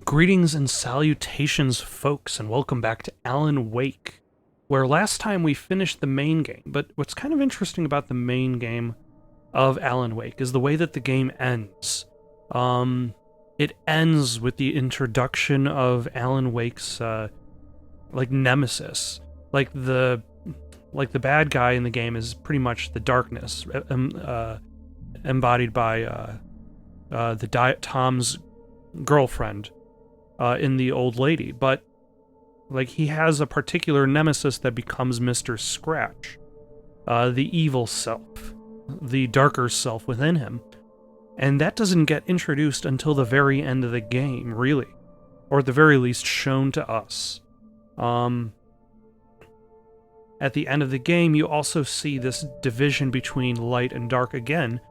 Greetings and salutations, folks, and welcome back to Alan Wake, where last time we finished the main game. But what's kind of interesting about the main game of Alan Wake is the way that the game ends. It ends with the introduction of Alan Wake's, nemesis. Like the bad guy in the game is pretty much the darkness, embodied by Tom's girlfriend. In the old lady, but he has a particular nemesis that becomes Mr. Scratch, the evil self, the darker self within him, and that doesn't get introduced until the very end of the game, really, or at the very least shown to us. At the end of the game, you also see this division between light and dark again,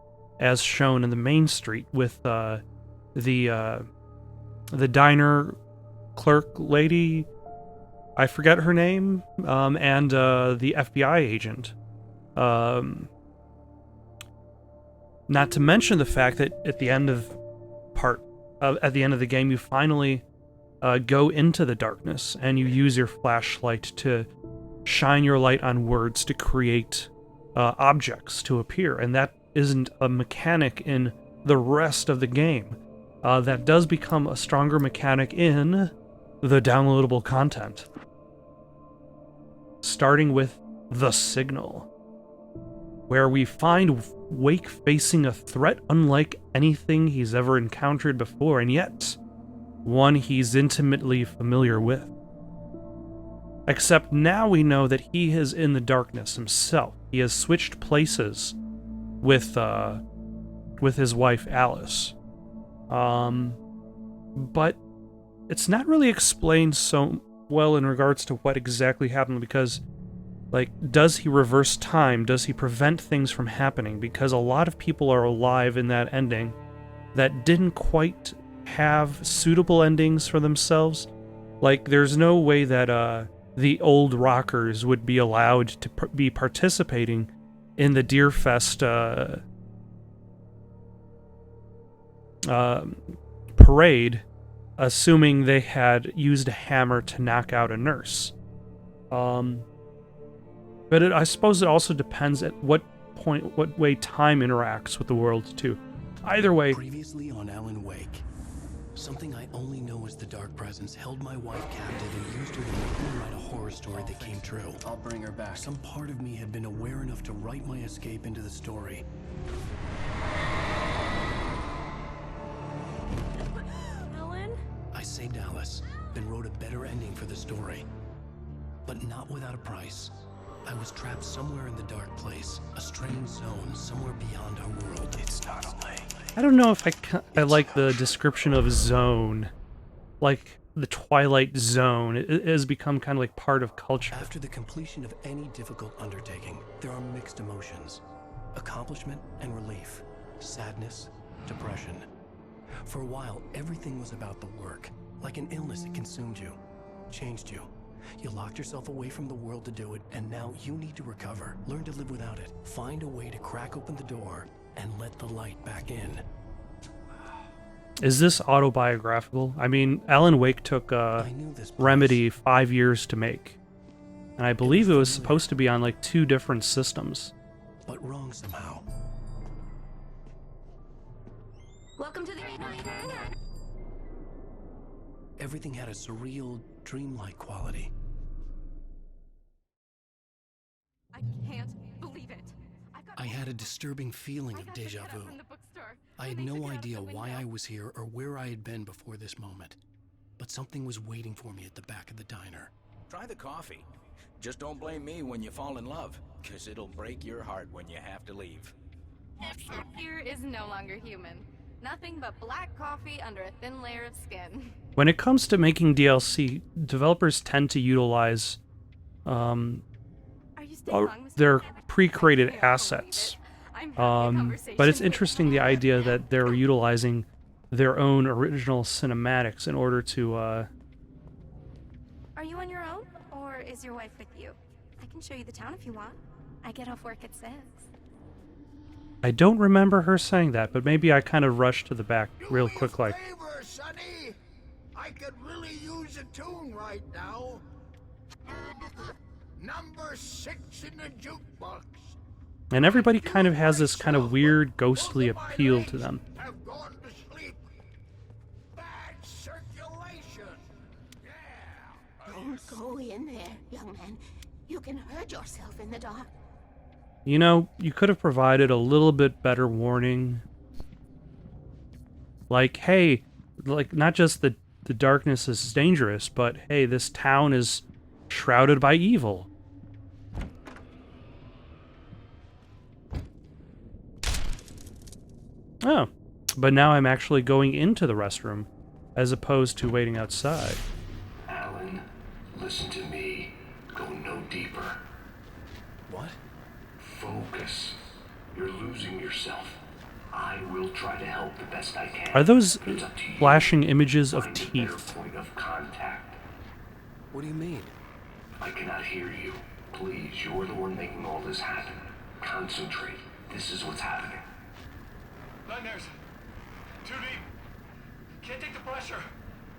as shown in the main street with the diner clerk lady, I forget her name, and the FBI agent. Not to mention the fact that at the end of the game, you finally go into the darkness and you use your flashlight to shine your light on words to create objects to appear, and that isn't a mechanic in the rest of the game. That does become a stronger mechanic in the downloadable content. Starting with the signal, where we find Wake facing a threat unlike anything he's ever encountered before, and yet one he's intimately familiar with. Except now we know that he is in the darkness himself. He has switched places with his wife Alice. But it's not really explained so well in regards to what exactly happened, because, does he reverse time? Does he prevent things from happening? Because a lot of people are alive in that ending that didn't quite have suitable endings for themselves. There's no way that, the old rockers would be allowed to be participating in the Deerfest, parade, assuming they had used a hammer to knock out a nurse. But I suppose it also depends at what way time interacts with the world too. Either way. Previously on Alan Wake, something I only know as the Dark Presence held my wife captive and used her to make me write a horror story that came true. I'll bring her back. Some part of me had been aware enough to write my escape into the story. I saved Alice, then wrote a better ending for the story. But not without a price. I was trapped somewhere in the dark place, a strange zone somewhere beyond our world. It's not a lake. I don't know if I like the description of zone. The Twilight Zone. It has become kind of part of culture. After the completion of any difficult undertaking, there are mixed emotions. Accomplishment and relief. Sadness, depression. For a while, everything was about the work. Like an illness, it consumed you, changed you. You locked yourself away from the world to do it, and now you need to recover. Learn to live without it. Find a way to crack open the door and let the light back in. Is this autobiographical? I mean, Alan Wake took Remedy 5 years to make. And I believe it was supposed to be on 2 different systems. But wrong somehow. Welcome to the... Everything had a surreal, dreamlike quality. I can't believe it. I had a disturbing feeling of deja vu. I had no idea why I was here or where I had been before this moment. But something was waiting for me at the back of the diner. Try the coffee. Just don't blame me when you fall in love, because it'll break your heart when you have to leave. Here is no longer human. Nothing but black coffee under a thin layer of skin. When it comes to making DLC, developers tend to utilize their pre-created assets. But it's interesting, the idea that they're utilizing their own original cinematics in order to... Are you on your own, or is your wife with you? I can show you the town if you want. I get off work at 6. I don't remember her saying that, but maybe I kind of rushed to the back real quick, like... Favor, Sonny. I could really use a tune right now. Number 6 in the jukebox. And everybody kind of has this kind of weird, ghostly appeal to them. Have gone to sleep. Bad circulation. Yeah. Don't go in there, young man. You can hurt yourself in the dark. You know, you could have provided a little bit better warning. Like, hey, like, not just the darkness is dangerous, but hey, this town is shrouded by evil. Oh, but now I'm actually going into the restroom, as opposed to waiting outside. Alan, listen to me. Go no deeper. What? Focus. You're losing yourself. I will try to help the best I can. Are those but it's up to you. flashing images of Find a better teeth? point of contact. What do you mean? I cannot hear you. Please, you're the one making all this happen. Concentrate. This is what's happening. Nightmares. Too deep. Can't take the pressure.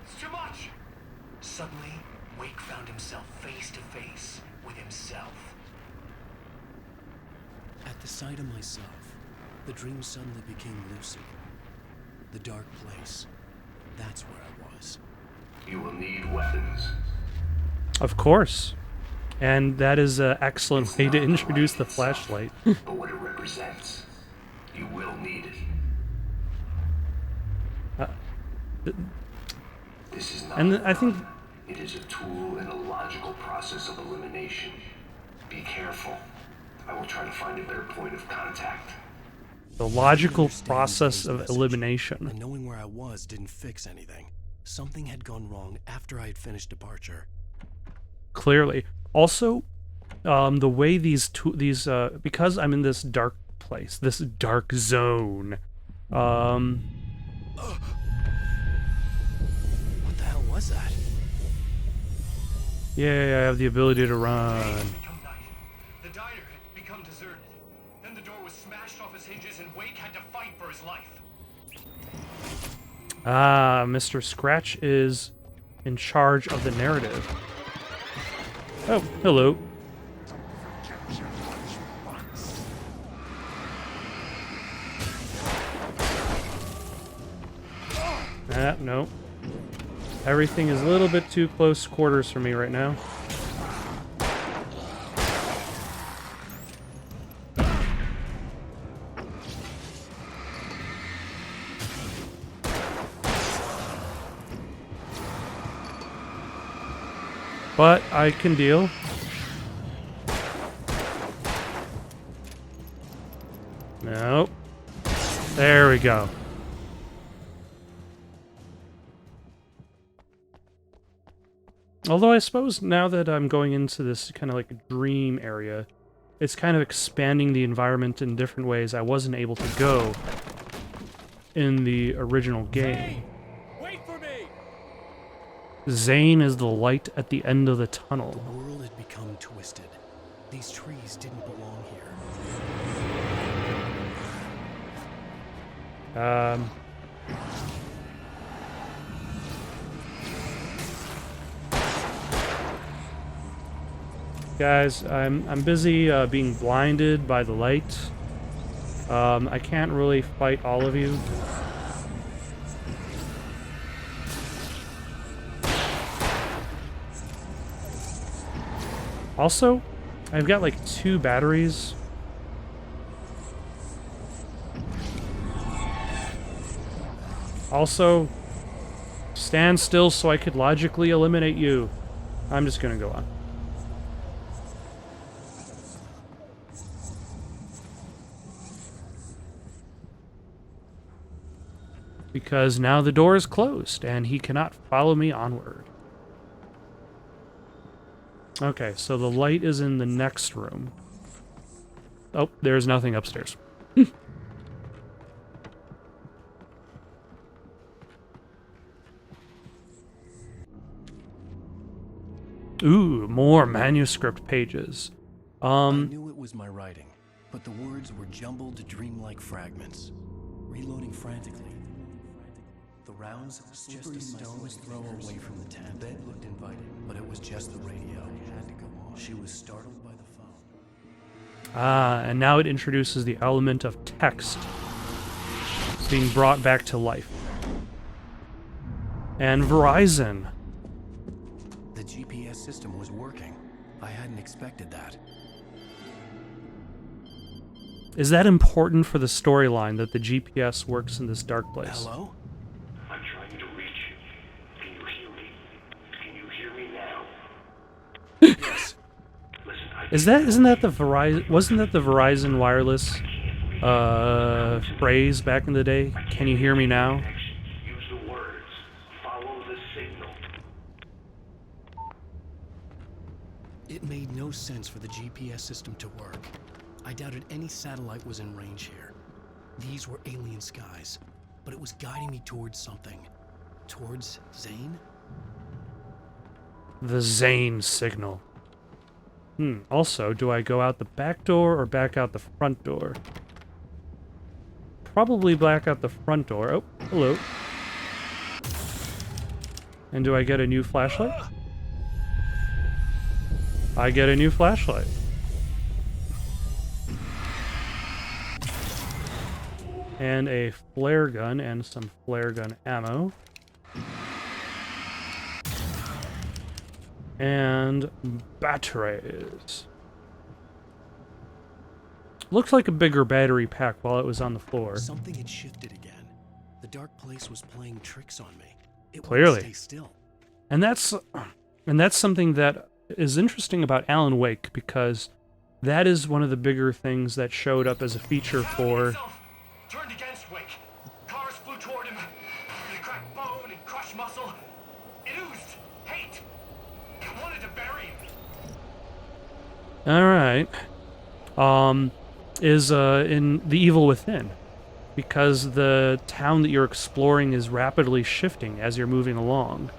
It's too much. Suddenly, Wake found himself face to face with himself. At the sight of myself, the dream suddenly became lucid. The dark place. That's where I was. You will need weapons. Of course. And that is an excellent It's way to not introduce the light itself, flashlight. but what it represents. You will need it. This is not and a I think gun. It is a tool in a logical process of elimination. Be careful. I will try to find a better point of contact. the logical Understand process Zane's of message, elimination. And knowing where I was didn't fix anything. Something had gone wrong after I had finished departure. Clearly. Also, the way because I'm in this dark place, this dark zone, What the hell was that? yay, I have the ability to run. Become night. The diner had become deserted. Then the door was smashed off its hinges and Wake had to fight for his life. Ah, Mr. Scratch is in charge of the narrative. Oh, hello. No. Everything is a little bit too close quarters for me right now. But I can deal. Nope. There we go. Although I suppose now that I'm going into this kind of like a dream area, it's kind of expanding the environment in different ways I wasn't able to go in the original game. Wait for me! Zane is the light at the end of the The tunnel. world had become twisted. These trees didn't belong here. Guys, I'm busy being blinded by the light. I can't really fight all of you. Also, I've got like 2 batteries. Also, stand still so I could logically eliminate you. I'm just gonna go on. Because now the door is closed and he cannot follow me onward. Okay, so the light is in the next room. Oh, there's nothing upstairs. Ooh, more manuscript pages. I knew it was my writing, but the words were jumbled dreamlike fragments. Reloading frantically. The rounds, just a stone's throw away from the tent. The bed looked inviting, but it was just the radio. It had to go on. She was startled by the phone. Ah, and now it introduces the element of text being brought back to life. And Verizon. The GPS system was working. I hadn't expected that. Is that important for the storyline that the GPS works in this dark place? Hello? I'm trying to reach you. Can you hear me? Can you hear me now? Yes. Listen, Isn't that the Verizon? Wasn't that the Verizon wireless phrase back in the day? Can you hear me now? use the words. Follow the signal. It made no sense for the GPS system to work. I doubted any satellite was in range here. These were alien skies, but it was guiding me towards something. Towards Zane? The Zane signal. Also, do I go out the back door or back out the front door? Probably back out the front door. Oh, hello. And do I get a new flashlight? I get a new flashlight. And a flare gun and some flare gun ammo. And batteries. Looks like a bigger battery pack while it was on the floor. Something had shifted again. The dark place was playing tricks on me. It Clearly. wouldn't stay still. And that's something that is interesting about Alan Wake, because that is one of the bigger things that showed up as a feature for... Turned against Wake. Cars flew toward him. It cracked bone and crushed muscle. It oozed hate. I wanted to bury him. Alright. Is in The Evil Within, because the town that you're exploring is rapidly shifting as you're moving along.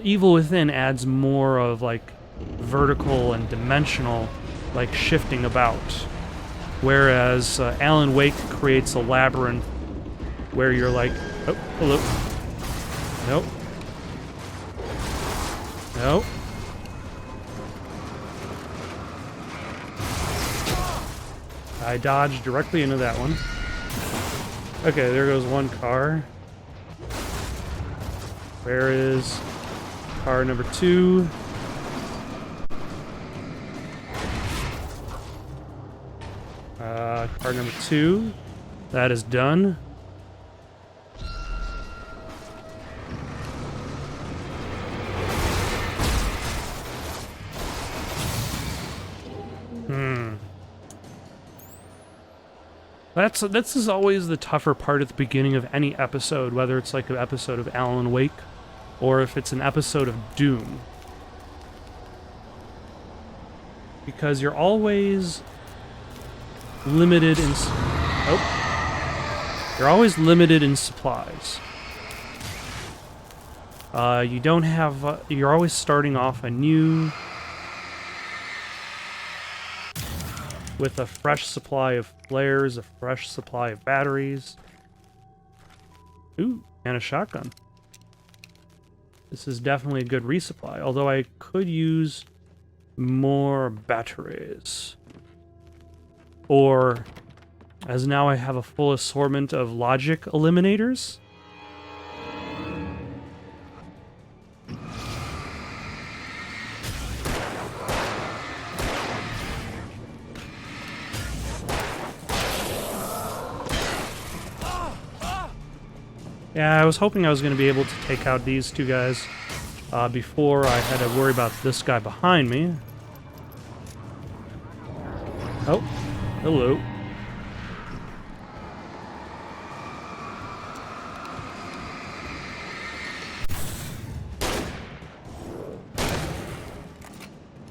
Evil Within adds more of, like, vertical and dimensional, like, shifting about. Whereas Alan Wake creates a labyrinth where you're like, oh, hello. Nope. Nope. I dodged directly into that one. Okay, there goes one car. Where is car number 2? Car number 2. That is done. This is always the tougher part at the beginning of any episode, whether it's like an episode of Alan Wake or if it's an episode of Doom. Because you're always limited in... You're always limited in supplies. You don't have... you're always starting off anew with a fresh supply of flares, a fresh supply of batteries. Ooh, and a shotgun. This is definitely a good resupply, although I could use more batteries. Or, as now I have a full assortment of logic eliminators. Yeah, I was hoping I was going to be able to take out these two guys before I had to worry about this guy behind me. Oh, hello.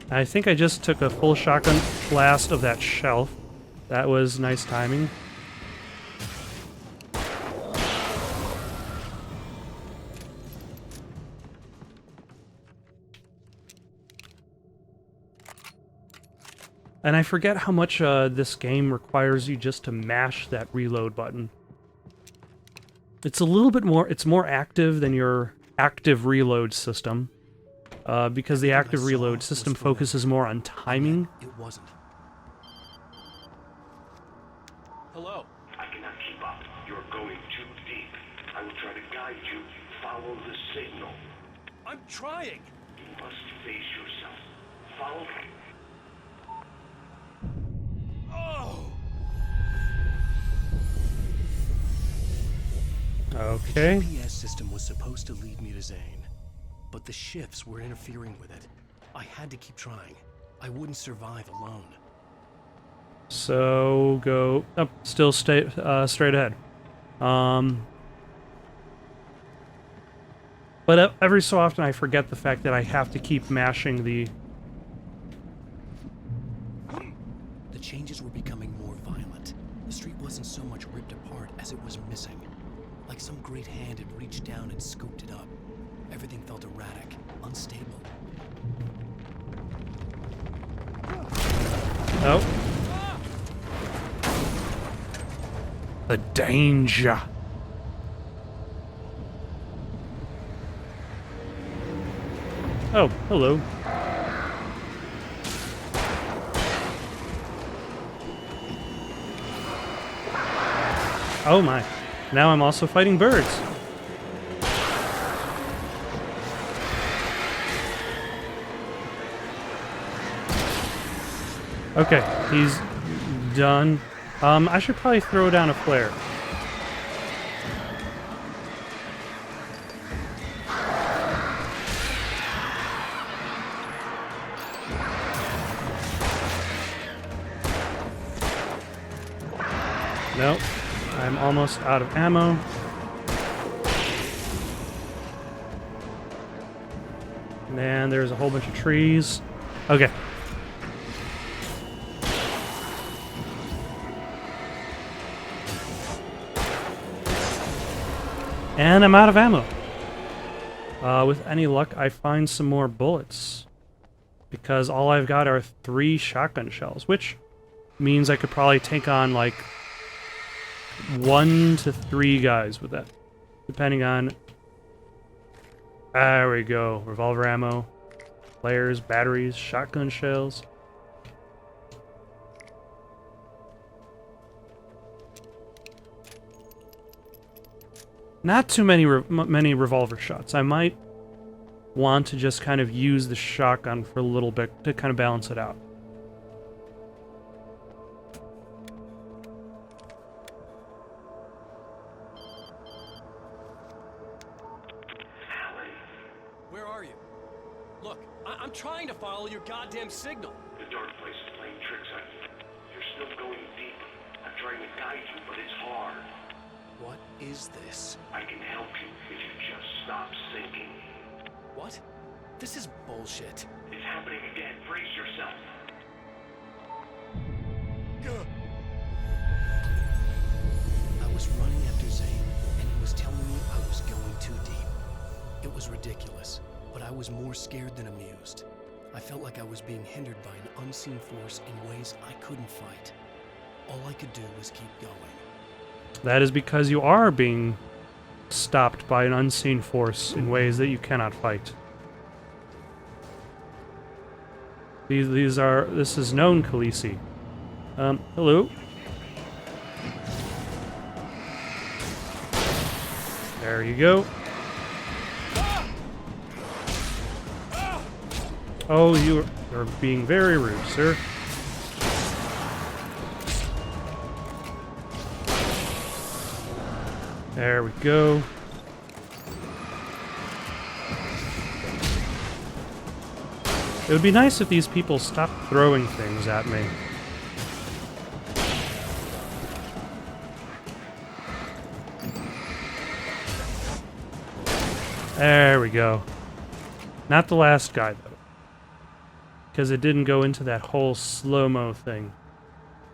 I think I just took a full shotgun blast of that shelf. That was nice timing. And I forget how much this game requires you just to mash that reload button. It's a little bit more, it's more active than your active reload system, because the active reload system focuses more on timing. It wasn't. Hello. I cannot keep up. You're going too deep. I will try to guide you. Follow the signal. I'm trying. You must face yourself. Follow me. Oh. Okay. The GPS system was supposed to lead me to Zane, but the shifts were interfering with it. I had to keep trying. I wouldn't survive alone. So go up, still stay straight ahead. But every so often I forget the fact that I have to keep mashing the. The changes were becoming more violent. The street wasn't so much ripped apart as it was missing. Like some great hand had reached down and scooped it up. Everything felt erratic, unstable. Oh. The danger. Oh, hello. Oh my. Now I'm also fighting birds. Okay, he's done. I should probably throw down a flare. Nope. I'm almost out of ammo. And there's a whole bunch of trees. Okay. And I'm out of ammo. With any luck, I find some more bullets. Because all I've got are 3 shotgun shells, which means I could probably take on, like, 1 to 3 guys with that. Depending on... There we go. Revolver ammo, flares, batteries, shotgun shells. Not too many revolver shots. I might want to just kind of use the shotgun for a little bit to kind of balance it out. Where are you? Look, I'm trying to follow your goddamn signal. The dark place is playing tricks on you. You're still going deep. I'm trying to guide you, but it's hard. What is this? I can help you if you just stop sinking. What? This is bullshit. It's happening again. Brace yourself. I was running after Zane, and he was telling me I was going too deep. It was ridiculous, but I was more scared than amused. I felt like I was being hindered by an unseen force in ways I couldn't fight. All I could do was keep going. That is because you are being stopped by an unseen force in ways that you cannot fight. This is known, Khaleesi. Hello? There you go. Oh, you're being very rude, sir. There we go. It would be nice if these people stopped throwing things at me. There we go. Not the last guy, though. Because it didn't go into that whole slow-mo thing.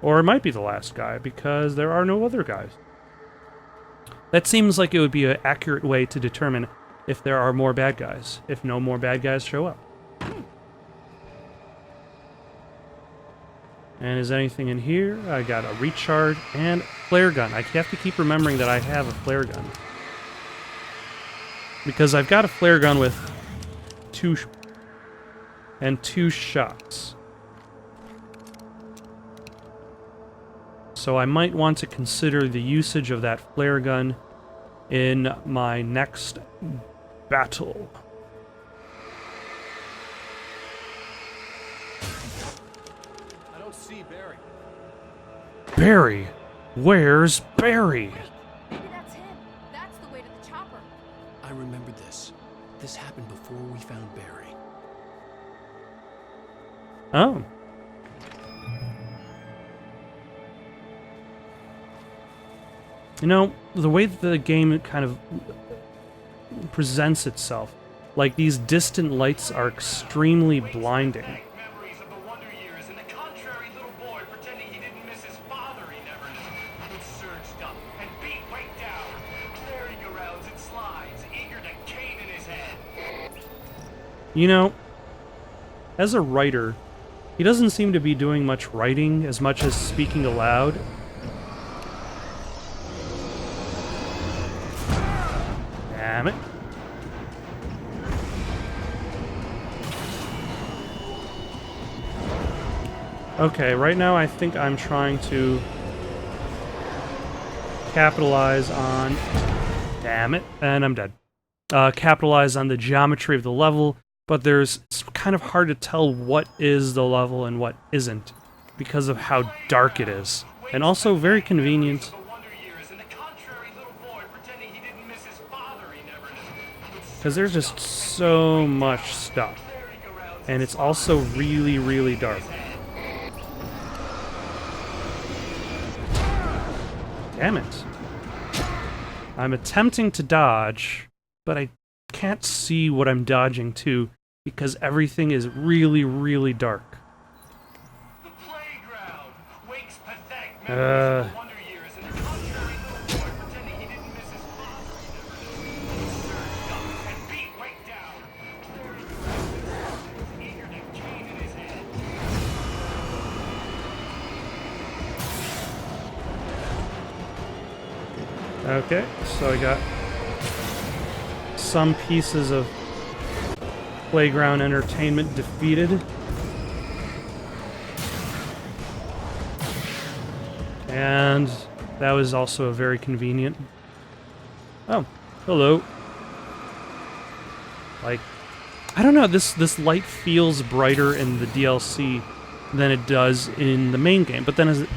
Or it might be the last guy, because there are no other guys. That seems like it would be an accurate way to determine if there are more bad guys, if no more bad guys show up. And is anything in here? I got a recharge and flare gun. I have to keep remembering that I have a flare gun. Because I've got a flare gun with two shots. So I might want to consider the usage of that flare gun in my next battle. I don't see Barry. Barry? Where's Barry? Maybe that's him. That's the way to the chopper. I remembered this. This happened before we found Barry. Oh. You know, the way that the game kind of presents itself, like these distant lights are extremely blinding. Memories of the wonder years and the contrary little boy pretending he didn't miss his father he never knew. It surged up and beat right down. Merry-go-rounds and slides, eager to cane in his head. You know, as a writer, he doesn't seem to be doing much writing as much as speaking aloud. Damn it. Okay, right now I think I'm trying to capitalize on... Damn it. And I'm dead. Capitalize on the geometry of the level, but it's kind of hard to tell what is the level and what isn't because of how dark it is. And also very convenient. Because there's just so much stuff. And it's also really, really dark. Damn it. I'm attempting to dodge, but I can't see what I'm dodging to because everything is really, really dark. The playground. Wake's pathetic memories of the wonder years and the contrary little boy pretending he didn't miss his father he never knew. It surged up and beat right down. Merry-go-rounds, eager to cane in his head. Okay, so I got some pieces of playground entertainment defeated. And that was also a very convenient. Oh, hello. Like, I don't know, this light feels brighter in the DLC than it does in the main game, but then as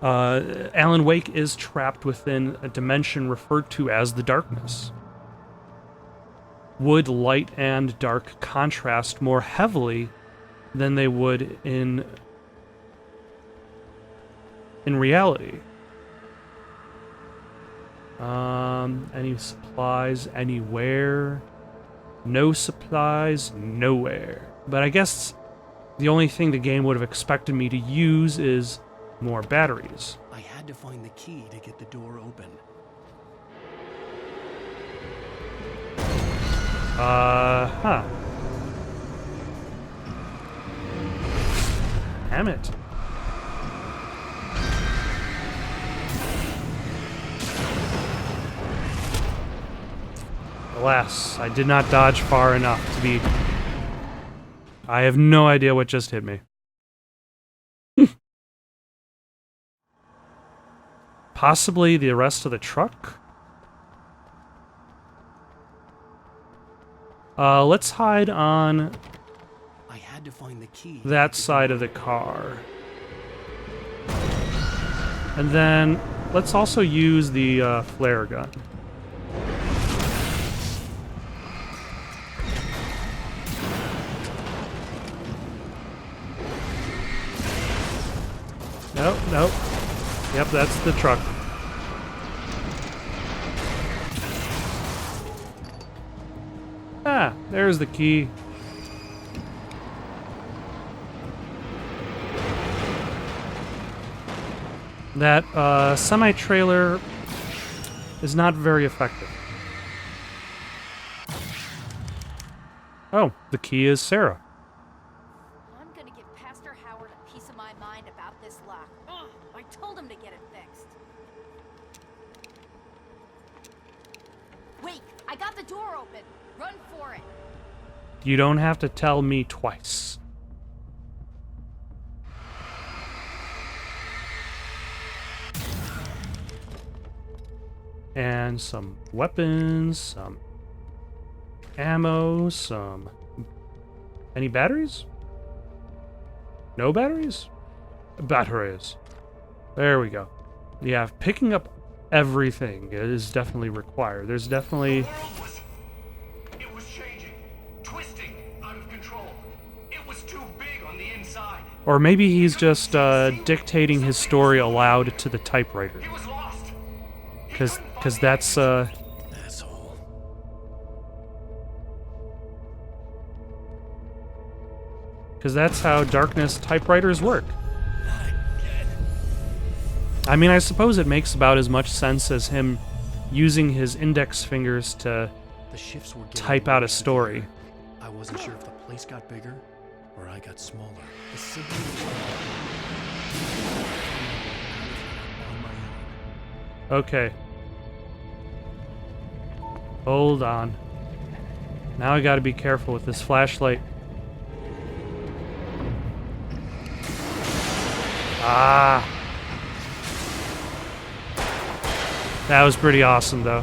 Alan Wake is trapped within a dimension referred to as the darkness. Would light and dark contrast more heavily than they would in reality? Any supplies anywhere? No supplies nowhere. But I guess the only thing the game would have expected me to use is more batteries. I had to find the key to get the door open. Huh. Damn it. Alas, I did not dodge far enough to be... I have no idea what just hit me. Possibly the rest of the truck? Let's hide on I had to find the key that side of the car. And then let's also use the flare gun. Nope, nope. Yep, that's the truck. Ah, there's the key. That semi-trailer is not very effective. Oh, the key is Sarah. I'm gonna give Pastor Howard a piece of my mind about this lock. Ugh, I told him to get it fixed. I got the door open. Run for it. You don't have to tell me twice. And some weapons, some ammo, some... Any batteries? No batteries? Batteries. There we go. Yeah, picking up everything is definitely required. There's definitely... It was changing, twisting, out of control. It was too big on the inside. Or maybe he's just dictating his story aloud to the typewriter. He was lost. Because that's... Asshole. Because that's how darkness typewriters work. I mean, I suppose it makes about as much sense as him using his index fingers to The shifts were getting type out a way severe. I wasn't sure if the place got bigger or I got smaller. The signal was on my own. Okay. Hold on. Now I gotta be careful with this flashlight. Ah! That was pretty awesome, though.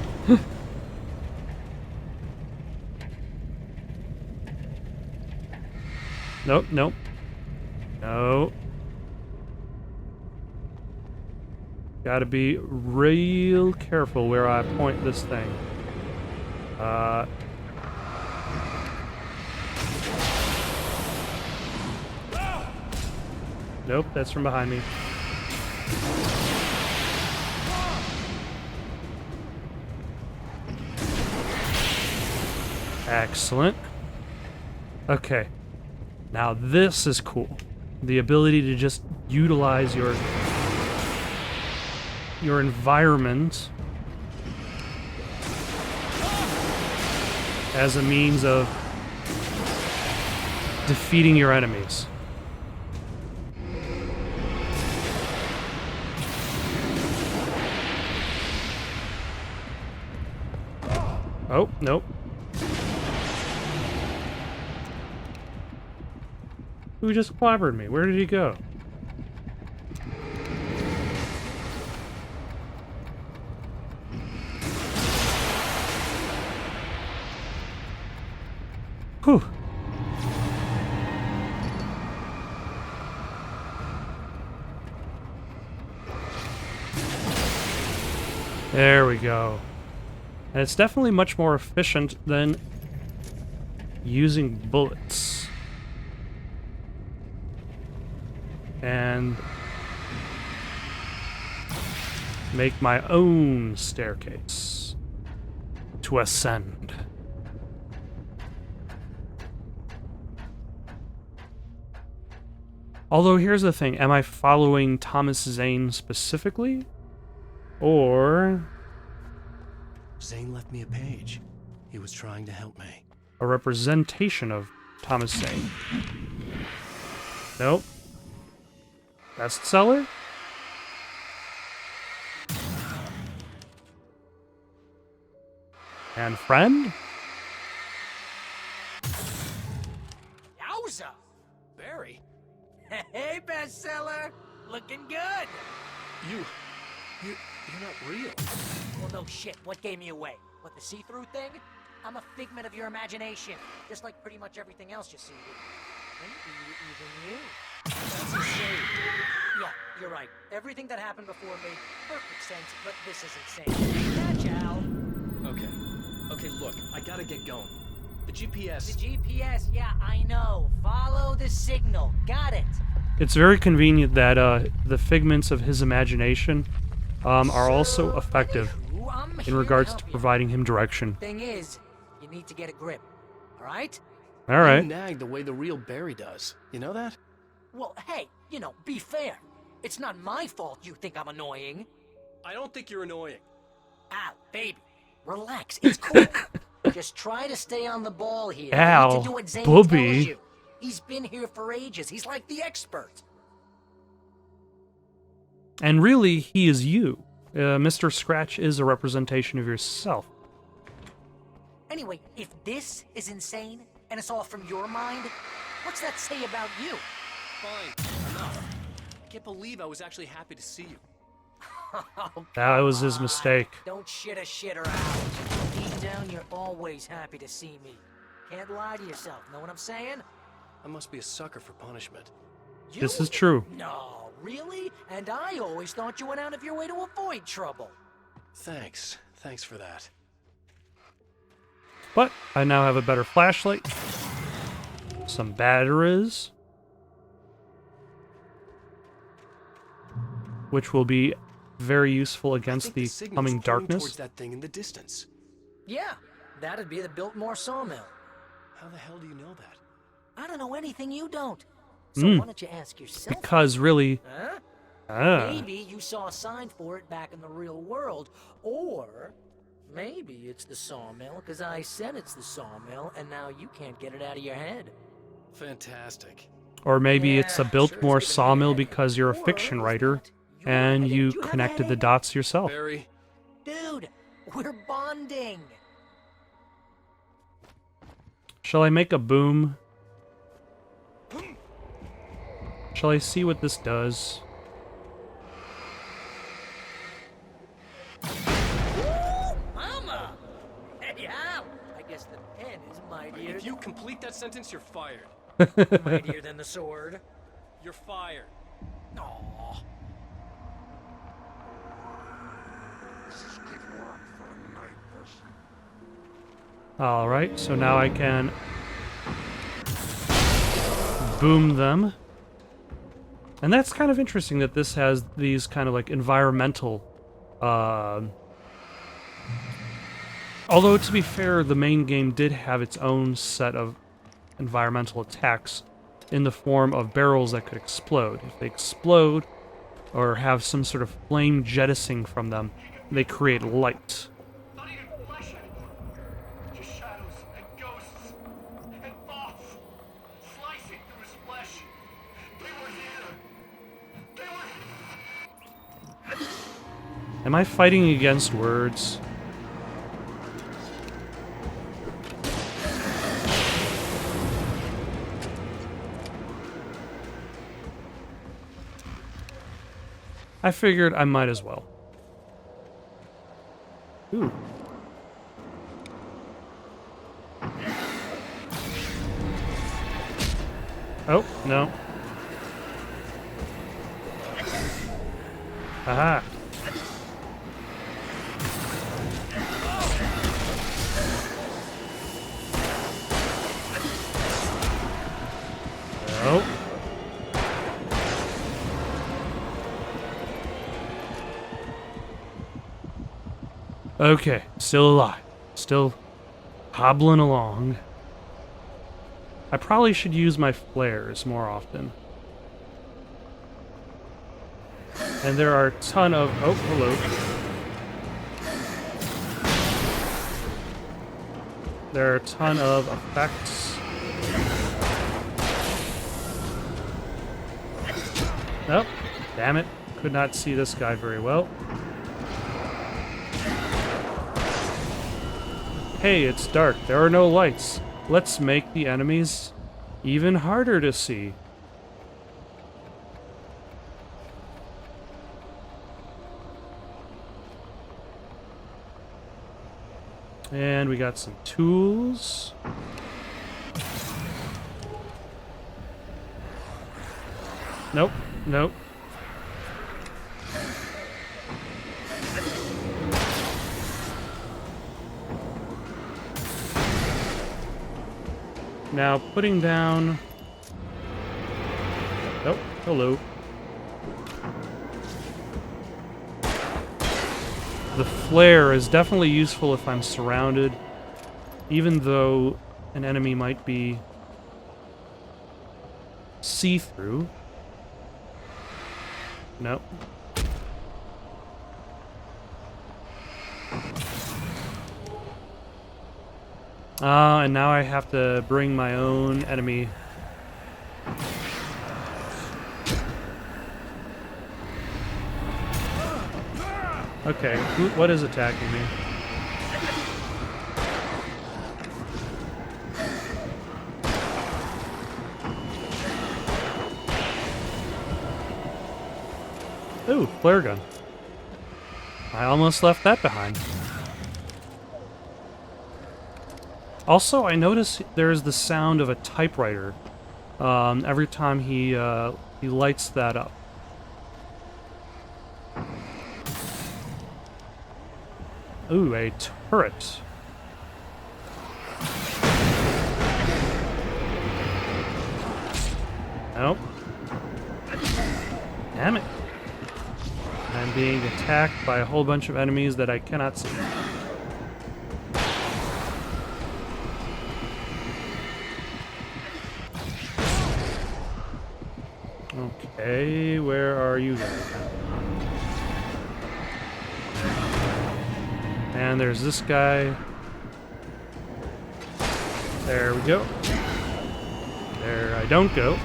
Nope, nope. No. Gotta be real careful where I point this thing. Nope, that's from behind me. Excellent. Okay. Now this is cool. The ability to just utilize your environment as a means of defeating your enemies. Oh, nope. Who just clobbered me? Where did he go? Whew. There we go. And it's definitely much more efficient than using bullets. And make my own staircase to ascend. Although here's the thing, am I following Thomas Zane specifically? Or Zane left me a page. He was trying to help me. a representation of Thomas Zane? Nope. Bestseller? And friend? Yowza! Barry, Hey, bestseller! Looking good! you're not real. Well, no shit. What gave me away? What, the see-through thing? I'm a figment of your imagination, just like pretty much everything else you see here. Maybe even you. That's insane. Yeah, you're right. Everything that happened before made perfect sense, but this is insane. Catch, Al. Okay, look, I gotta get going. The GPS. The GPS, yeah, I know. Follow the signal. Got it. It's very convenient that the figments of his imagination are also effective Ooh, I'm in here regards help to you. providing him direction. Thing is, you need to get a grip. All right? All right. You nag the way the real Barry does. You know that? Well, hey, be fair. It's not my fault you think I'm annoying. I don't think you're annoying. Al, baby, relax. It's cool. Just try to stay on the ball here. You Al, need to do what Zane Bubby. tells you. He's been here for ages. He's like the expert. And really, he is you. Mr. Scratch is a representation of yourself. Anyway, if this is insane, and it's all from your mind, what's that say about you? Fine, enough. I can't believe I was actually happy to see you. Oh, That was his come on. mistake. Don't shit a shitter out. Deep down, you're always happy to see me. Can't lie to yourself, know what I'm saying? I must be a sucker for punishment. This is true. No, really? And I always thought you went out of your way to avoid trouble. Thanks. Thanks for that. But I now have a better flashlight. Some batteries. Which will be very useful against the coming darkness. Towards that thing in the distance. Yeah, that'd be the Biltmore sawmill. How the hell do you know that? I don't know anything you don't. So why don't you ask yourself? Because really... Huh? Maybe you saw a sign for it back in the real world. Or maybe it's the sawmill because I said it's the sawmill and now you can't get it out of your head. Fantastic. Or maybe it's a Biltmore sawmill because you're a fiction writer and you connected the dots yourself. Barry. Dude, we're bonding. Shall I make a boom? Shall I see what this does? Mama! Hey, Al! I guess the pen is mightier. If you complete that sentence, you're fired. Mightier than the sword. You're fired. Aww. Alright, so now I can boom them. And that's kind of interesting that this has these kind of like environmental... although, to be fair, the main game did have its own set of environmental attacks in the form of barrels that could explode. If they explode or have some sort of flame jettisoning from them, they create light. Not even flesh anymore. Just shadows and ghosts and thoughts slicing through his flesh. They were here. They were... Am I fighting against words? I figured I might as well. Ooh. Oh, no. Aha. Oh. Okay, still alive. Still hobbling along. I probably should use my flares more often. And there are a ton of... Oh, hello. There are a ton of effects. Nope. Damn it. Could not see this guy very well. Hey, it's dark. There are no lights. Let's make the enemies even harder to see. And we got some tools. Nope, nope. Now putting down... Oh, hello. The flare is definitely useful if I'm surrounded, even though an enemy might be see-through. Nope. And now I have to bring my own enemy. Okay, what is attacking me? Ooh, flare gun. I almost left that behind. Also, I notice there's the sound of a typewriter every time he lights that up. Ooh, a turret. Nope. Damn it. I'm being attacked by a whole bunch of enemies that I cannot see. Okay, where are you guys? And there's this guy. There we go. There I don't go.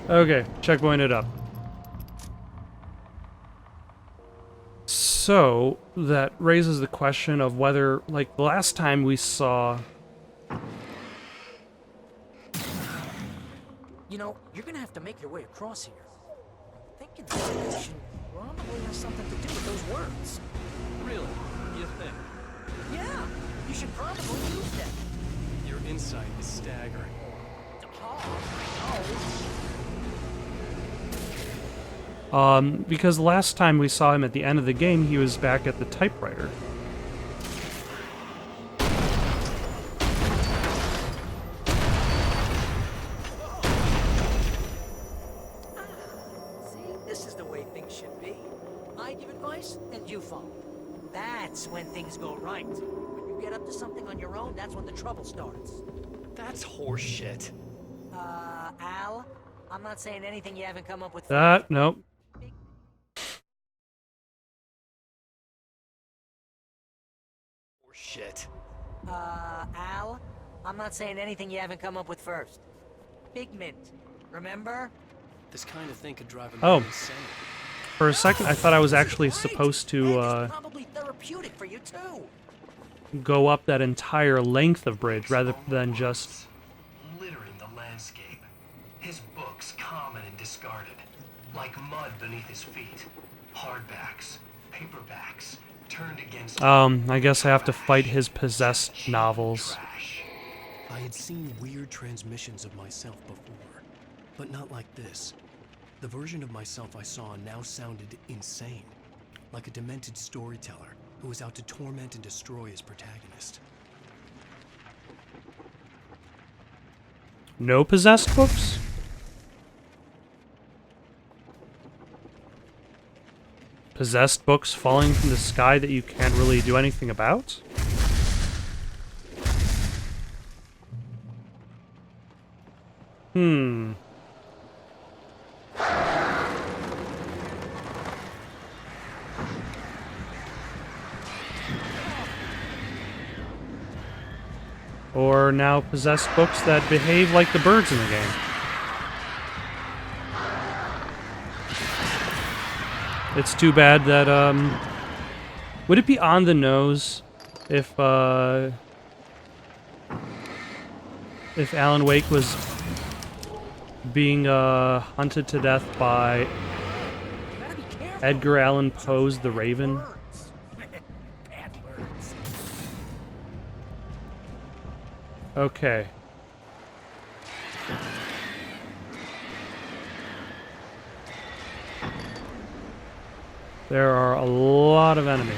Okay, checkpointed up. So, that raises the question of whether, like, the last time we saw... You know, you're gonna have to make your way across here. I'm thinking the solution probably has something to do with those words. Really? You think? Yeah, you should probably use them. Your insight is staggering. Because last time we saw him at the end of the game, he was back at the typewriter. See, this is the way things should be. I give advice, and you follow. That's when things go right. When you get up to something on your own, that's when the trouble starts. That's horseshit. Al, I'm not saying anything you haven't come up with. Nope. Horseshit. Al, I'm not saying anything you haven't come up with first. Figment, remember? This kind of thing could drive a Oh. man insane. For a second, I thought I was actually supposed to, It's probably therapeutic for you too. go up that entire length of bridge rather than just... Littering the landscape. His books common and discarded, like mud beneath his feet. Hardbacks, paperbacks, turned against... I guess I have to fight his possessed novels. Trash. I had seen weird transmissions of myself before, but not like this. The version of myself I saw now sounded insane, like a demented storyteller who was out to torment and destroy his protagonist. No possessed books? Possessed books falling from the sky that you can't really do anything about? Or now possessed books that behave like the birds in the game. It's too bad that, would it be on the nose if Alan Wake was being, hunted to death by Edgar Allan Poe's The Raven? Bad words. Okay. There are a lot of enemies.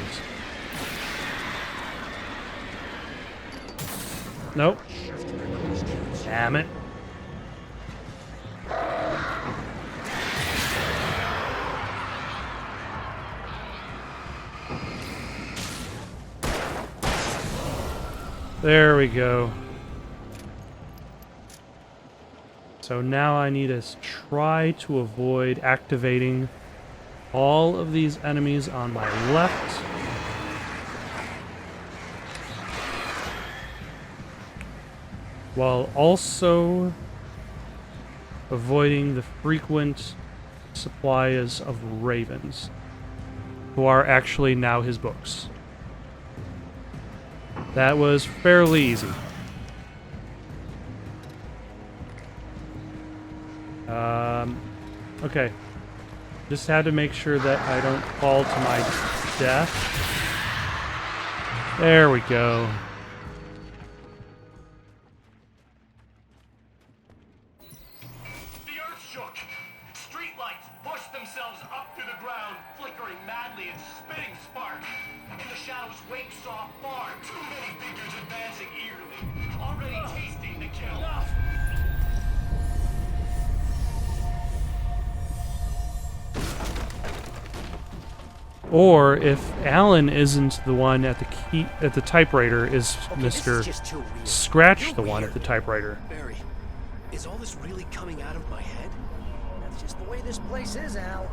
Nope. Damn it. There we go. So now I need to try to avoid activating all of these enemies on my left. While also avoiding the frequent supplies of ravens, who are actually now his books. That was fairly easy. Okay. Just had to make sure that I don't fall to my death. There we go. The earth shook. Streetlights pushed themselves up through the ground, flickering madly and spitting sparks. In the shadows, Wake saw far too many figures advancing eagerly, already tasting the kill. Or if Alan isn't the one at the key at the typewriter, is Mr. Scratch the one at the typewriter? Barry, is all this really coming out of my head? That's just the way this place is, Al.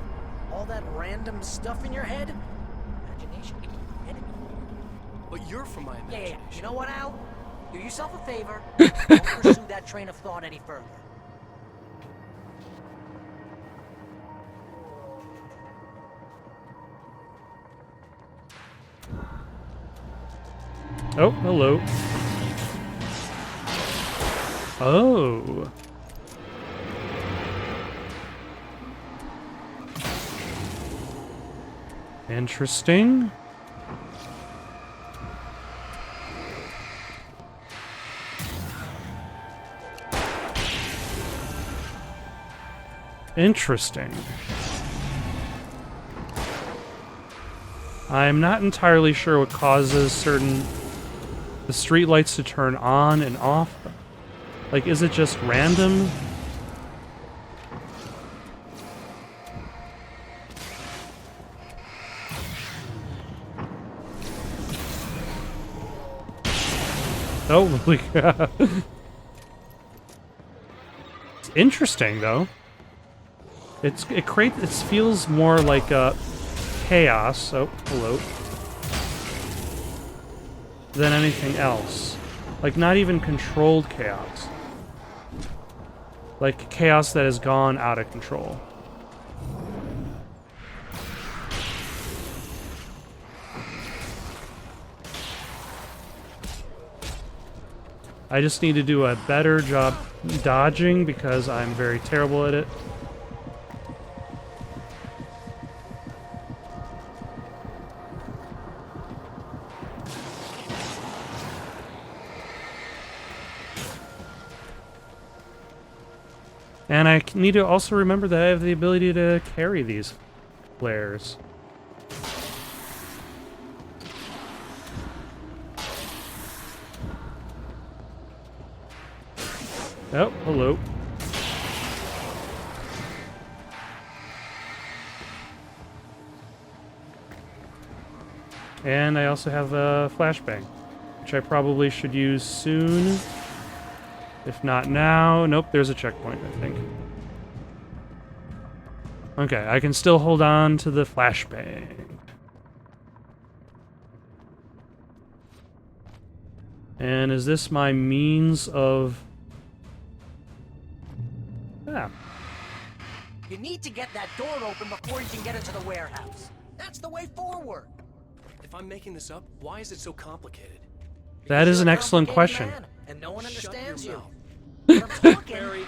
All that random stuff in your head. Imagination can keep your enemy. But you're from my imagination. Yeah. You know what, Al? Do yourself a favor. Don't pursue that train of thought any further. Oh, hello. Oh. Interesting. Interesting. I'm not entirely sure what causes the streetlights to turn on and off. Like, is it just random? Oh, my God. It's interesting, though. It feels more like chaos. Oh, hello. Than anything else. Like, not even controlled chaos. Like, chaos that has gone out of control. I just need to do a better job dodging because I'm very terrible at it. And I need to also remember that I have the ability to carry these flares. Oh, hello. And I also have a flashbang, which I probably should use soon. If not now. Nope, there's a checkpoint, I think. Okay, I can still hold on to the flashbang. And is this my means of... Yeah. You need to get that door open before you can get into the warehouse. That's the way forward. If I'm making this up, why is it so complicated? That is an excellent question. Man, and no one understands you. Mouth. But I'm talking.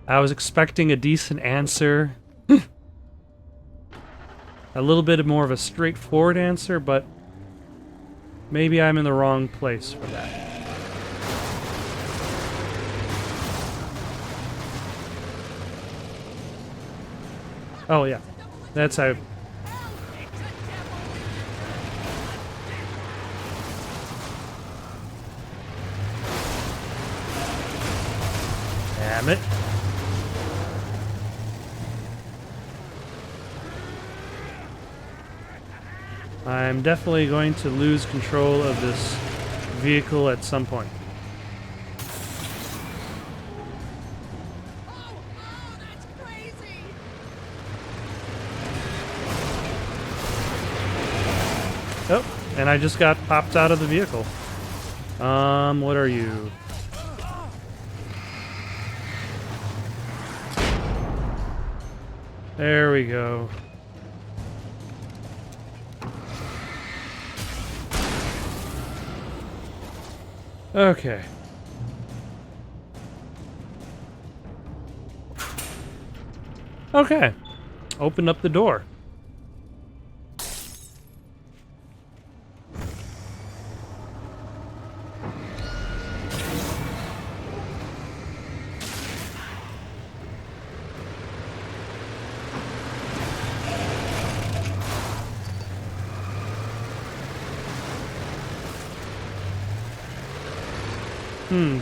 I was expecting a decent answer. A little bit more of a straightforward answer, but maybe I'm in the wrong place for that. Oh yeah, that's how... Damn it. I'm definitely going to lose control of this vehicle at some point. Oh, and I just got popped out of the vehicle. What are you? There we go. Okay. Okay. Open up the door.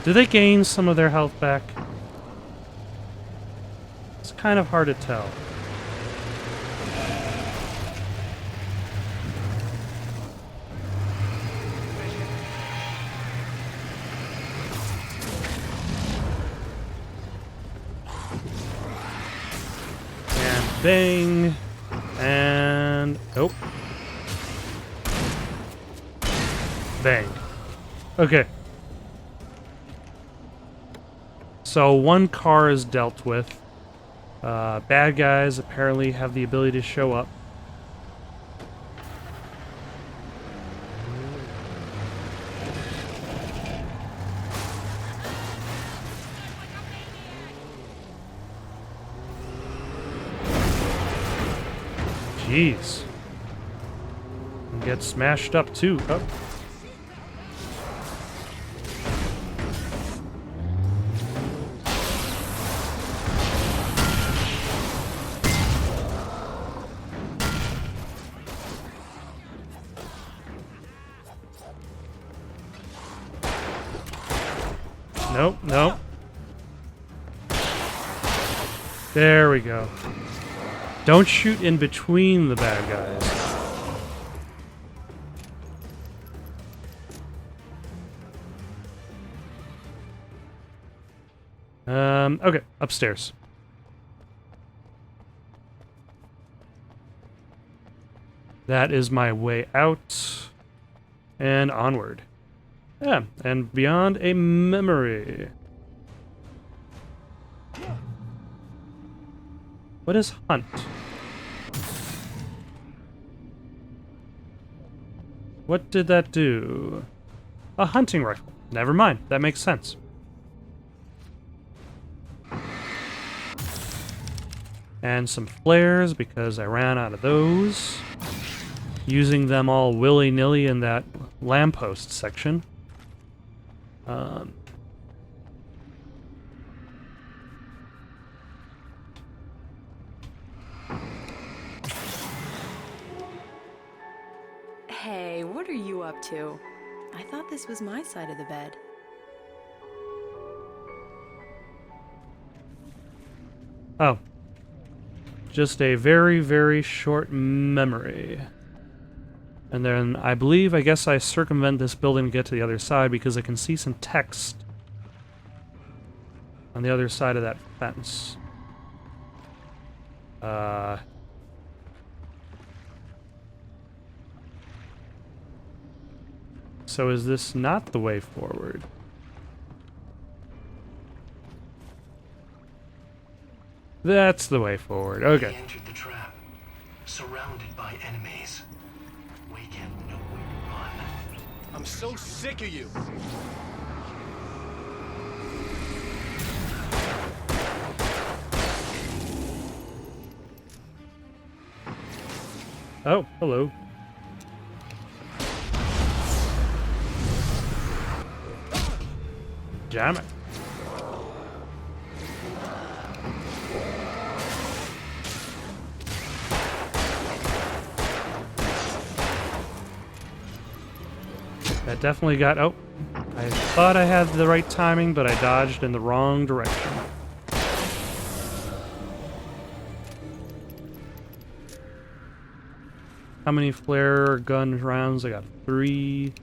Do they gain some of their health back? It's kind of hard to tell. And bang. And... oh. Bang. Okay. So one car is dealt with. Bad guys apparently have the ability to show up. Jeez. And get smashed up too. Oh. Nope, nope. There we go. Don't shoot in between the bad guys. Okay, upstairs. That is my way out. And onward. Yeah, and beyond a memory. What is hunt? What did that do? A hunting rifle. Never mind, that makes sense. And some flares because I ran out of those. Using them all willy-nilly in that lamppost section. Hey, what are you up to? I thought this was my side of the bed. Oh. Just a very, very short memory. And then I guess I circumvent this building to get to the other side because I can see some text on the other side of that fence. So is this not the way forward? That's the way forward. Okay. We entered the trap, surrounded by enemies. We have nowhere to run. I'm so sick of you. Oh, hello. Jam it. That definitely got... oh. I thought I had the right timing, but I dodged in the wrong direction. How many flare gun rounds? I got 3.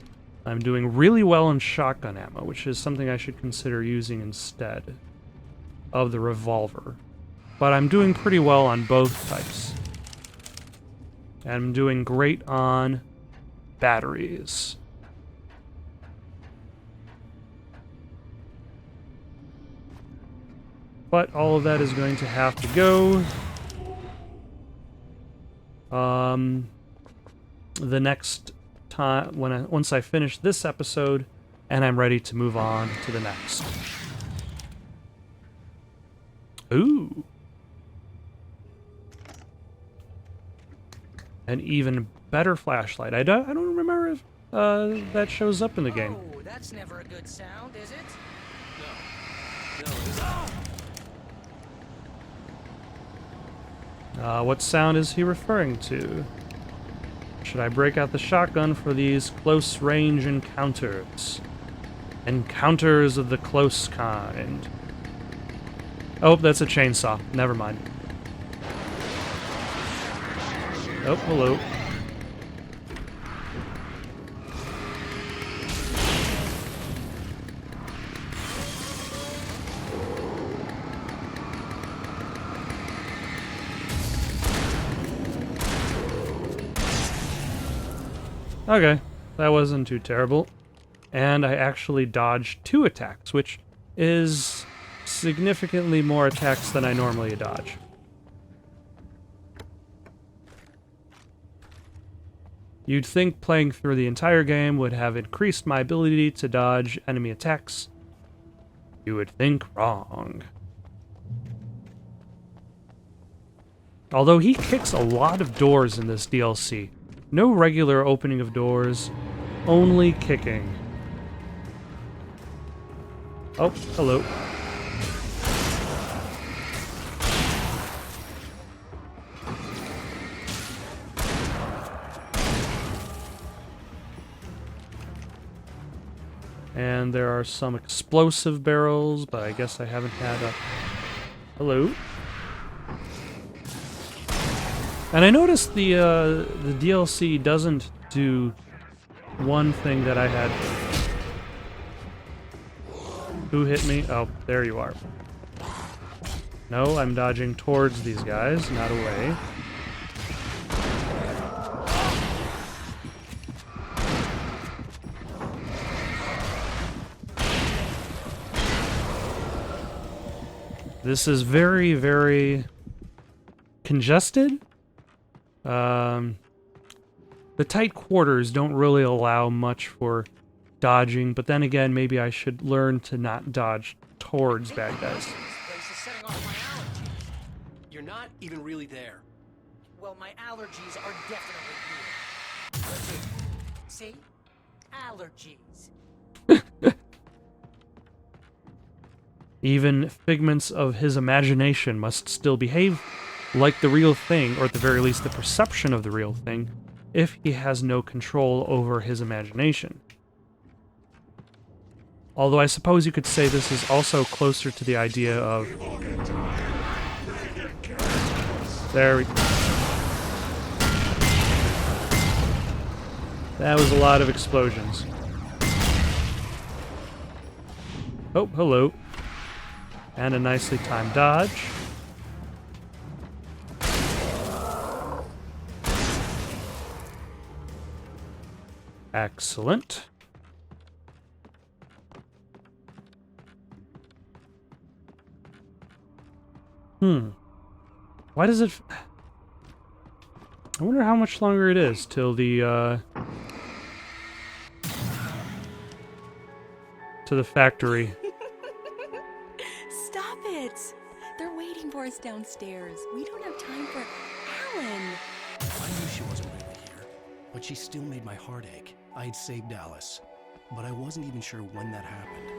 I'm doing really well in shotgun ammo, which is something I should consider using instead of the revolver. But I'm doing pretty well on both types. And I'm doing great on batteries. But all of that is going to have to go. The next time, once I finish this episode, and I'm ready to move on to the next. Ooh. An even better flashlight. I don't remember if that shows up in the game. Oh, that's never a good sound, is it? No, it isn't. What sound is he referring to? Should I break out the shotgun for these close-range encounters? Encounters of the close kind. Oh, that's a chainsaw. Never mind. Oh, hello. Okay, that wasn't too terrible. And I actually dodged 2 attacks, which is significantly more attacks than I normally dodge. You'd think playing through the entire game would have increased my ability to dodge enemy attacks. You would think wrong. Although he kicks a lot of doors in this DLC. No regular opening of doors, only kicking. Oh, hello. And there are some explosive barrels, but I guess I haven't had a... Hello? And I noticed the DLC doesn't do one thing that I had. Who hit me? Oh, there you are. No, I'm dodging towards these guys, not away. This is very, very congested. The tight quarters don't really allow much for dodging, but then again, maybe I should learn to not dodge towards bad guys. This place is setting off my allergies. You're not even really there. Well, my allergies are definitely here. See? Allergies. Even figments of his imagination must still behave like the real thing, or at the very least the perception of the real thing, if he has no control over his imagination. Although I suppose you could say this is also closer to the idea of... There we go. That was a lot of explosions. Oh, hello. And a nicely timed dodge. Excellent. Why does it... I wonder how much longer it is till the, to the factory. Stop it! They're waiting for us downstairs. We don't have time for Alan. I knew she wasn't really here, but she still made my heart ache. I had saved Alice, but I wasn't even sure when that happened.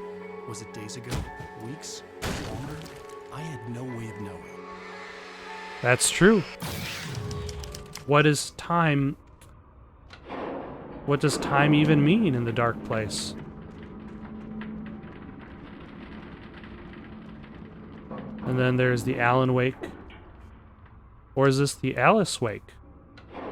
Was it days ago? Weeks? Longer? I had no way of knowing. That's true. What is time? What does time even mean in the dark place? And then there's the Alan Wake. Or is this the Alice Wake?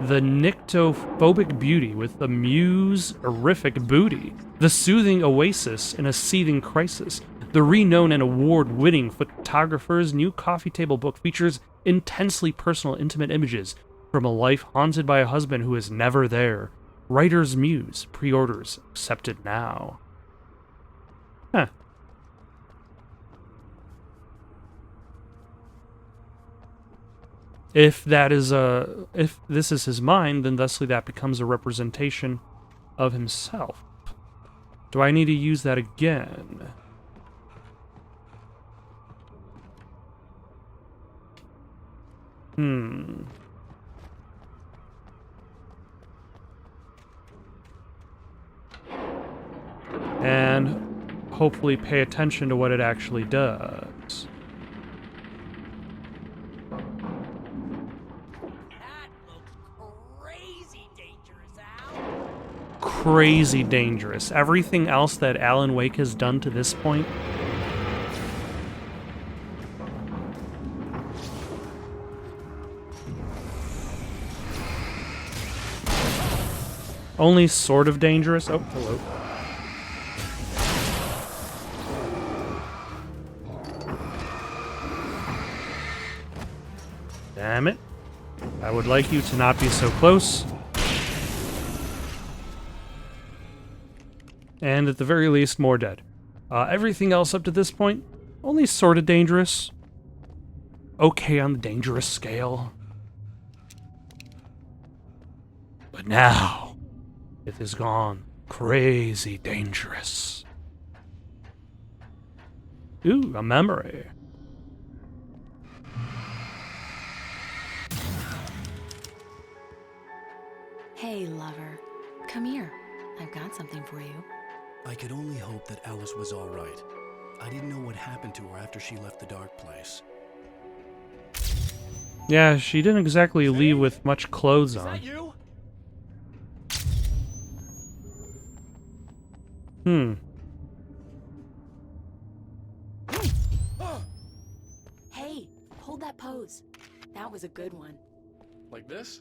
The nyctophobic beauty with the muse-erific booty. The soothing oasis in a seething crisis. The renowned and award-winning photographer's new coffee table book features intensely personal, intimate images from a life haunted by a husband who is never there. Writer's Muse. Pre-orders accepted now. Huh. If this is his mind, then thusly that becomes a representation of himself. Do I need to use that again? and hopefully pay attention to what it actually does. That looks crazy dangerous, Al. Crazy dangerous. Everything else that Alan Wake has done to this point. Only sort of dangerous. Oh, hello. Damn it. I would like you to not be so close. And at the very least, more dead. Everything else up to this point, only sort of dangerous. Okay on the dangerous scale. But now, it has gone crazy dangerous. Ooh, a memory. Hey, lover. Come here. I've got something for you. I could only hope that Alice was all right. I didn't know what happened to her after she left the dark place. Yeah, she didn't exactly leave with much clothes on. Is that you? Hey, hold that pose. That was a good one. Like this?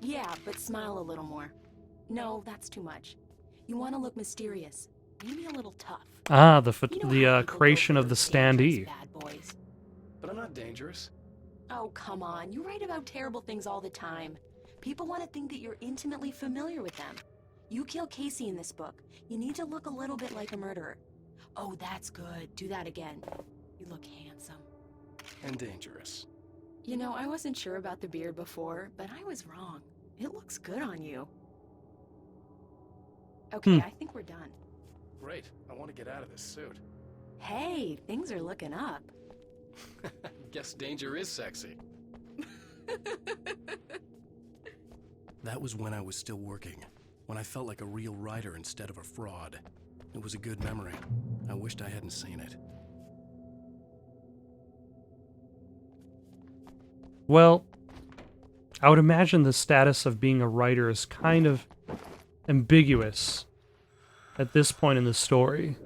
Yeah, but smile a little more. No, that's too much. You want to look mysterious. Maybe a little tough. Ah, the You know how people creation go of the for dangerous standee. bad boys. But I'm not dangerous. Oh, come on. You write about terrible things all the time. People want to think that you're intimately familiar with them. You kill Casey in this book. You need to look a little bit like a murderer. Oh, that's good. Do that again. You look handsome. And dangerous. You know, I wasn't sure about the beard before, but I was wrong. It looks good on you. Okay, I think we're done. Great. I want to get out of this suit. Hey, things are looking up. Guess danger is sexy. That was when I was still working, when I felt like a real writer instead of a fraud. It was a good memory. I wished I hadn't seen it. Well, I would imagine the status of being a writer is kind of ambiguous at this point in the story.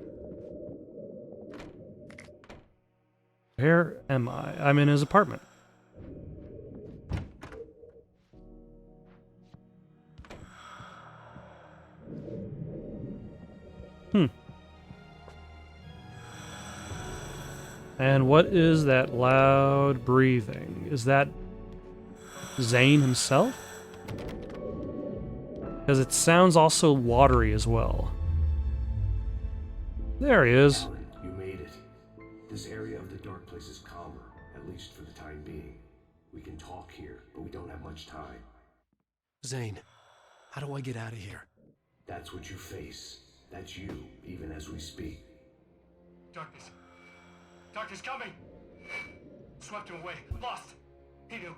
Where am I? I'm in his apartment. And what is that loud breathing? Is that Zane himself? Because it sounds also watery as well. There he is. Alan, you made it. This area of the dark place is calmer, at least for the time being. We can talk here, but we don't have much time. Zane, how do I get out of here? That's what you face. That's you, even as we speak. Darkness. Darkness coming! Swept him away. Lost. He knew.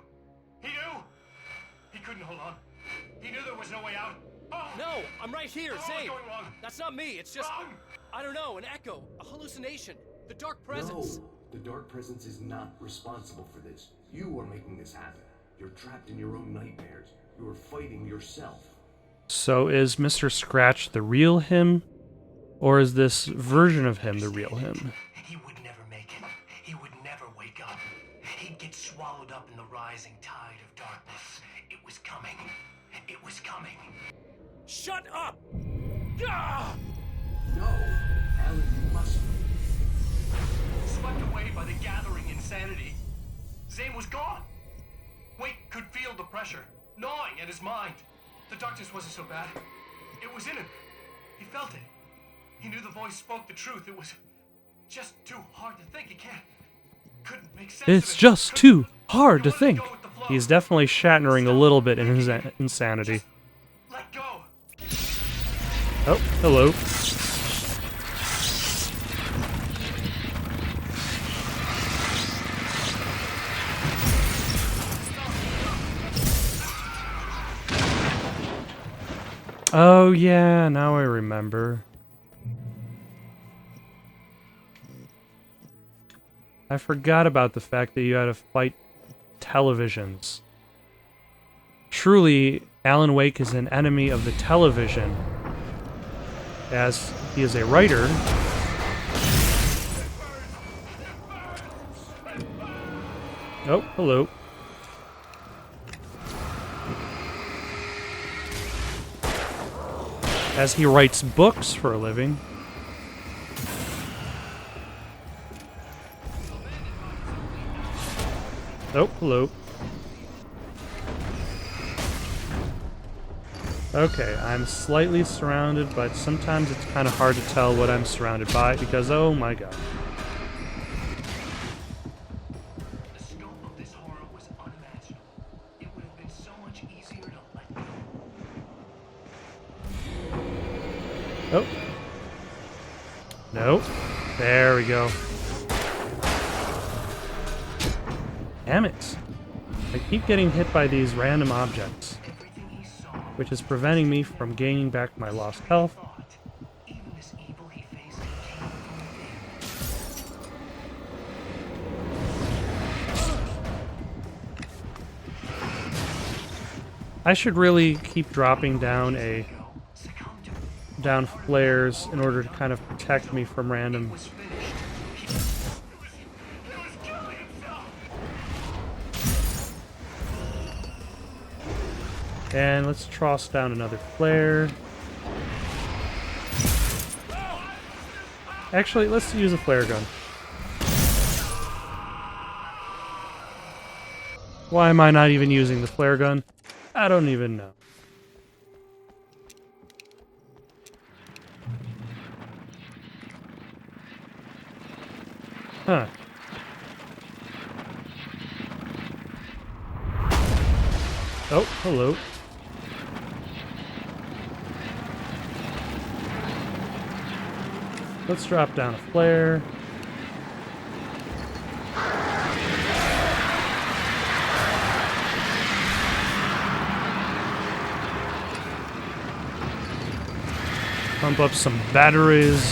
He knew! He couldn't hold on. He knew there was no way out. Oh! No, I'm right here, What's Zane. going wrong? That's not me. It's just, Wrong! I don't know, an echo, a hallucination. The dark presence. No, the dark presence is not responsible for this. You are making this happen. You're trapped in your own nightmares. You are fighting yourself. So is Mr. Scratch the real him? Or is this version of him the real him? He would never make it. He would never wake up. He'd get swallowed up in the rising tide of darkness. It was coming. It was coming. Shut up! Ah! No, Alan, you must. Swept away by the gathering insanity. Zane was gone. Wake could feel the pressure, gnawing at his mind. The darkness wasn't so bad. It was in him. He felt it. He knew the voice spoke the truth. It was just too hard to think. Couldn't make sense It's of it. just too hard to He wanted think. go with the flow. He's definitely Shatnering a little bit in his insanity. Let go. Oh, hello. Oh yeah, now I remember. I forgot about the fact that you had to fight televisions. Truly, Alan Wake is an enemy of the television, as he is a writer. Oh, hello. As he writes books for a living. Oh, hello. Okay, I'm slightly surrounded, but sometimes it's kind of hard to tell what I'm surrounded by because, oh my god. The scope of this horror was unimaginable. It would have been so much easier to let go. Oh. Nope. There we go. Damn it. I keep getting hit by these random objects, which is preventing me from gaining back my lost health. I should really keep dropping down flares in order to kind of protect me from random. And let's toss down another flare. Actually, let's use a flare gun. Why am I not even using the flare gun? I don't even know. Huh. Oh, hello. Let's drop down a flare. Pump up some batteries.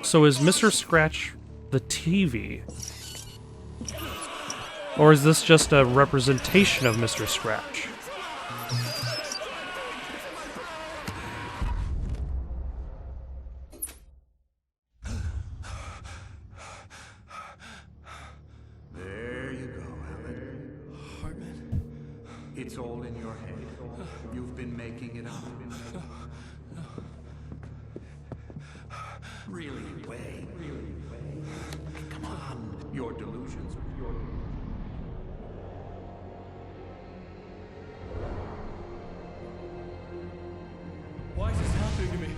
So is Mr. Scratch the TV? Or is this just a representation of Mr. Scratch? There you go, Alan. Hartman. It's all in your head. You've been making it up. Really, Wade. Come on. Your delusions. Why is this happening to me?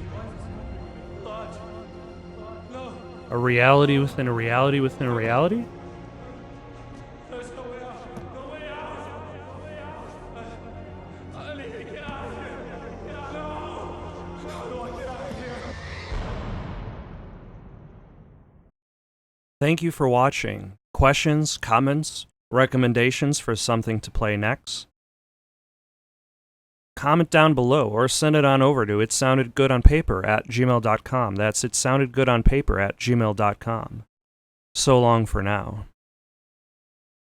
Lodge. No. A reality within a reality within a reality? There's no way out. No way out. No way out. I need to get out of here. No. How do I get out of here? Thank you for watching. Questions, comments, recommendations for something to play next? Comment down below or send it on over to itsoundedgoodonpaper@gmail.com. That's itsoundedgoodonpaper@gmail.com. So long for now.